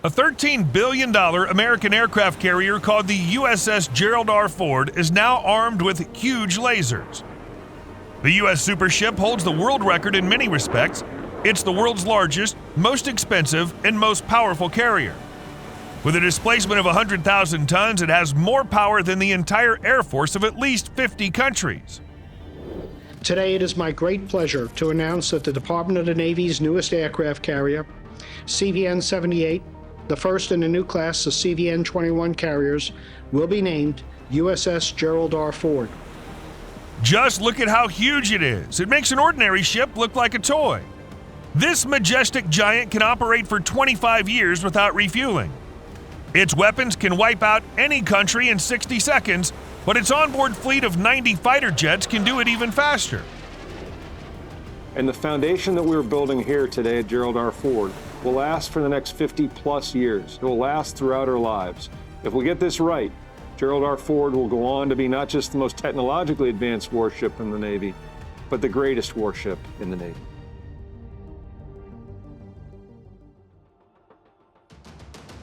A $13 billion American aircraft carrier called the USS Gerald R. Ford is now armed with huge lasers. The U.S. supership holds the world record in many respects. It's the world's largest, most expensive, and most powerful carrier. With a displacement of 100,000 tons, it has more power than the entire Air Force of at least 50 countries. Today, it is my great pleasure to announce that the Department of the Navy's newest aircraft carrier, CVN-78, the first in a new class of CVN-21 carriers, will be named USS Gerald R. Ford. Just look at how huge it is. It makes an ordinary ship look like a toy. This majestic giant can operate for 25 years without refueling. Its weapons can wipe out any country in 60 seconds, but its onboard fleet of 90 fighter jets can do it even faster. And the foundation that we're building here today at Gerald R. Ford will last for the next 50 plus years. It will last throughout our lives. If we get this right, Gerald R. Ford will go on to be not just the most technologically advanced warship in the Navy, but the greatest warship in the Navy.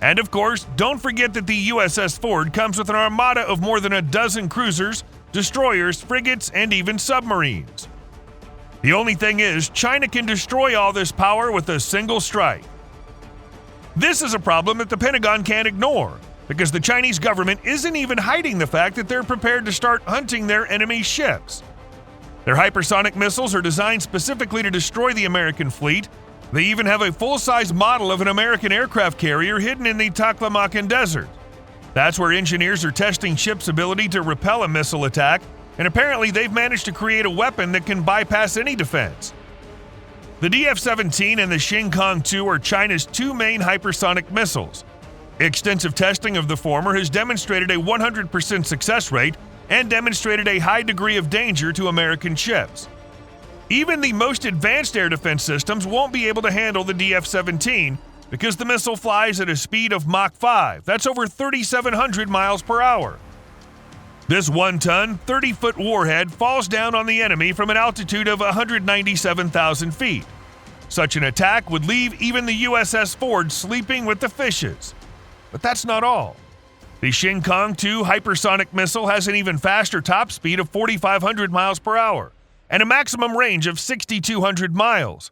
And of course, don't forget that the USS Ford comes with an armada of more than a dozen cruisers, destroyers, frigates, and even submarines. The only thing is, China can destroy all this power with a single strike. This is a problem that the Pentagon can't ignore, because the Chinese government isn't even hiding the fact that they're prepared to start hunting their enemy ships. Their hypersonic missiles are designed specifically to destroy the American fleet. They even have a full-size model of an American aircraft carrier hidden in the Taklamakan Desert. That's where engineers are testing ships' ability to repel a missile attack, and apparently they've managed to create a weapon that can bypass any defense. The DF-17 and the Xingkang-2 are China's two main hypersonic missiles. Extensive testing of the former has demonstrated a 100% success rate and demonstrated a high degree of danger to American ships. Even the most advanced air defense systems won't be able to handle the DF-17 because the missile flies at a speed of Mach 5. That's over 3,700 miles per hour. This 1-ton, 30-foot warhead falls down on the enemy from an altitude of 197,000 feet. Such an attack would leave even the USS Ford sleeping with the fishes. But that's not all. The Xingkang-2 hypersonic missile has an even faster top speed of 4,500 miles per hour and a maximum range of 6,200 miles.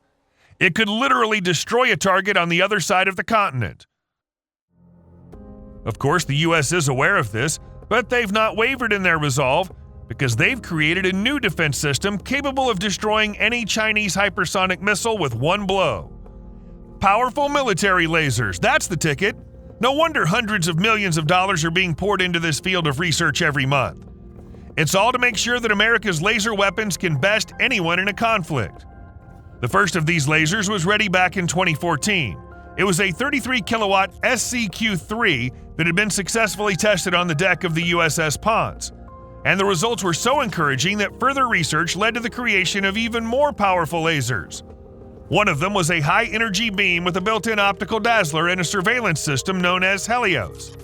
It could literally destroy a target on the other side of the continent. Of course, the U.S. is aware of this, but they've not wavered in their resolve because they've created a new defense system capable of destroying any Chinese hypersonic missile with one blow. Powerful military lasers, that's the ticket. No wonder hundreds of millions of dollars are being poured into this field of research every month. It's all to make sure that America's laser weapons can best anyone in a conflict. The first of these lasers was ready back in 2014. It was a 33-kilowatt SCQ-3 that had been successfully tested on the deck of the USS Ponce. And the results were so encouraging that further research led to the creation of even more powerful lasers. One of them was a high-energy beam with a built-in optical dazzler and a surveillance system known as Helios.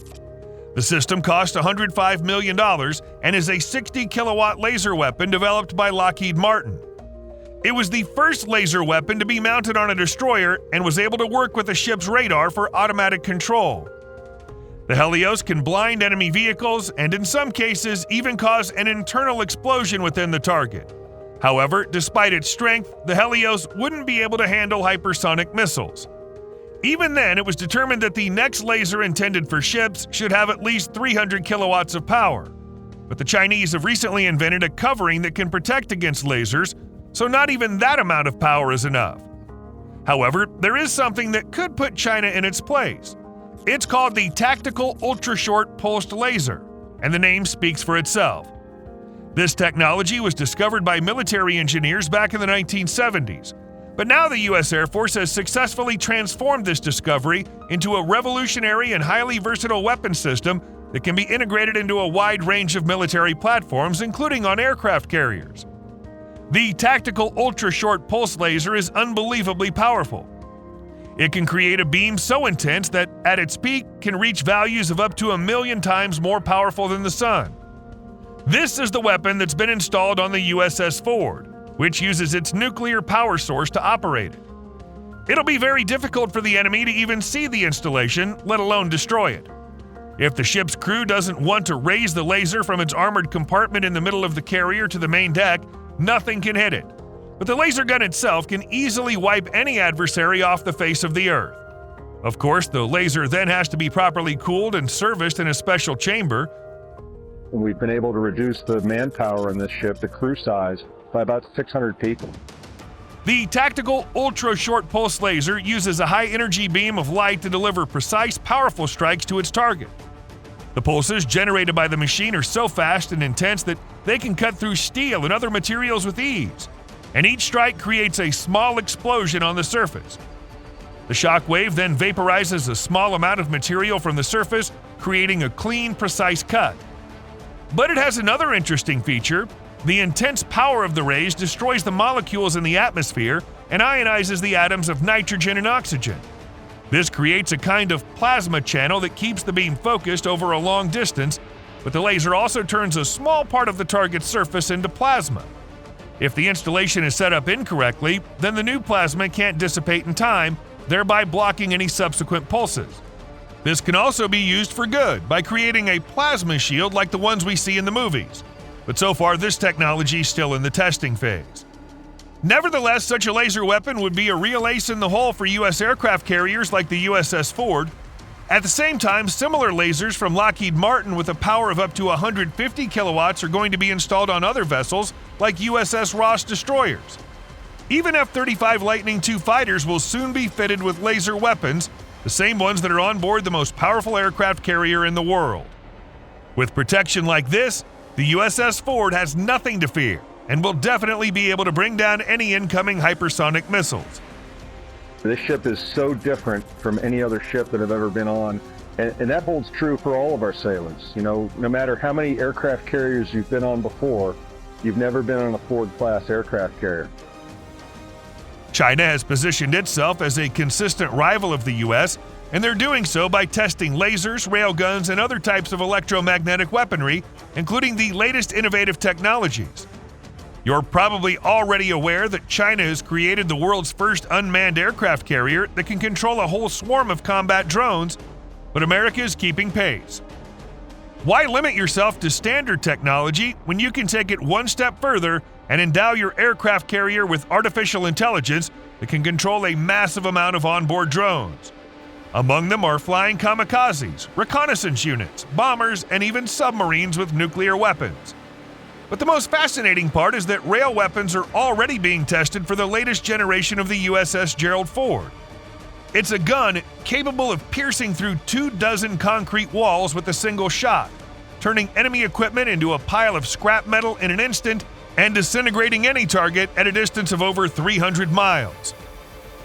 The system cost $105 million and is a 60-kilowatt laser weapon developed by Lockheed Martin. It was the first laser weapon to be mounted on a destroyer and was able to work with a ship's radar for automatic control. The Helios can blind enemy vehicles and in some cases even cause an internal explosion within the target. However, despite its strength, the Helios wouldn't be able to handle hypersonic missiles. Even then, it was determined that the next laser intended for ships should have at least 300 kilowatts of power. But the Chinese have recently invented a covering that can protect against lasers, so not even that amount of power is enough. However, there is something that could put China in its place. It's called the Tactical Ultra-Short Pulsed Laser, and the name speaks for itself. This technology was discovered by military engineers back in the 1970s. But now the U.S. Air Force has successfully transformed this discovery into a revolutionary and highly versatile weapon system that can be integrated into a wide range of military platforms, including on aircraft carriers. The Tactical Ultra-Short Pulse Laser is unbelievably powerful. It can create a beam so intense that, at its peak, can reach values of up to 1,000,000 times more powerful than the sun. This is the weapon that's been installed on the USS Ford, which uses its nuclear power source to operate it. It'll be very difficult for the enemy to even see the installation, let alone destroy it. If the ship's crew doesn't want to raise the laser from its armored compartment in the middle of the carrier to the main deck, nothing can hit it. But the laser gun itself can easily wipe any adversary off the face of the Earth. Of course, the laser then has to be properly cooled and serviced in a special chamber. We've been able to reduce the manpower in this ship, the crew size, by about 600 people. The tactical ultra-short pulse laser uses a high-energy beam of light to deliver precise, powerful strikes to its target. The pulses generated by the machine are so fast and intense that they can cut through steel and other materials with ease, and each strike creates a small explosion on the surface. The shockwave then vaporizes a small amount of material from the surface, creating a clean, precise cut. But it has another interesting feature. The intense power of the rays destroys the molecules in the atmosphere and ionizes the atoms of nitrogen and oxygen. This creates a kind of plasma channel that keeps the beam focused over a long distance, but the laser also turns a small part of the target's surface into plasma. If the installation is set up incorrectly, then the new plasma can't dissipate in time, thereby blocking any subsequent pulses. This can also be used for good by creating a plasma shield like the ones we see in the movies. But so far, this technology is still in the testing phase. Nevertheless, such a laser weapon would be a real ace in the hole for U.S. aircraft carriers like the USS Ford. At the same time, similar lasers from Lockheed Martin with a power of up to 150 kilowatts are going to be installed on other vessels like USS Ross destroyers. Even F-35 Lightning II fighters will soon be fitted with laser weapons, the same ones that are on board the most powerful aircraft carrier in the world. With protection like this, the USS Ford has nothing to fear and will definitely be able to bring down any incoming hypersonic missiles. This ship is so different from any other ship that I've ever been on, and that holds true for all of our sailors. You know, no matter how many aircraft carriers you've been on before, you've never been on a Ford-class aircraft carrier. China has positioned itself as a consistent rival of the U.S., and they're doing so by testing lasers, railguns, and other types of electromagnetic weaponry, including the latest innovative technologies. You're probably already aware that China has created the world's first unmanned aircraft carrier that can control a whole swarm of combat drones, but America is keeping pace. Why limit yourself to standard technology when you can take it one step further and endow your aircraft carrier with artificial intelligence that can control a massive amount of onboard drones? Among them are flying kamikazes, reconnaissance units, bombers, and even submarines with nuclear weapons. But the most fascinating part is that rail weapons are already being tested for the latest generation of the USS Gerald Ford. It's a gun capable of piercing through 24 concrete walls with a single shot, turning enemy equipment into a pile of scrap metal in an instant and disintegrating any target at a distance of over 300 miles.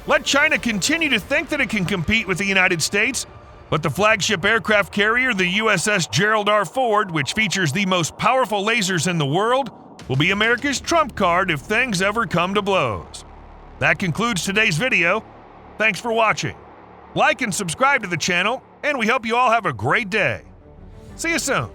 Let China continue to think that it can compete with the United States, but the flagship aircraft carrier, the USS Gerald R. Ford, which features the most powerful lasers in the world, will be America's trump card if things ever come to blows. That concludes today's video. Thanks for watching. Like and subscribe to the channel, and we hope you all have a great day. See you soon.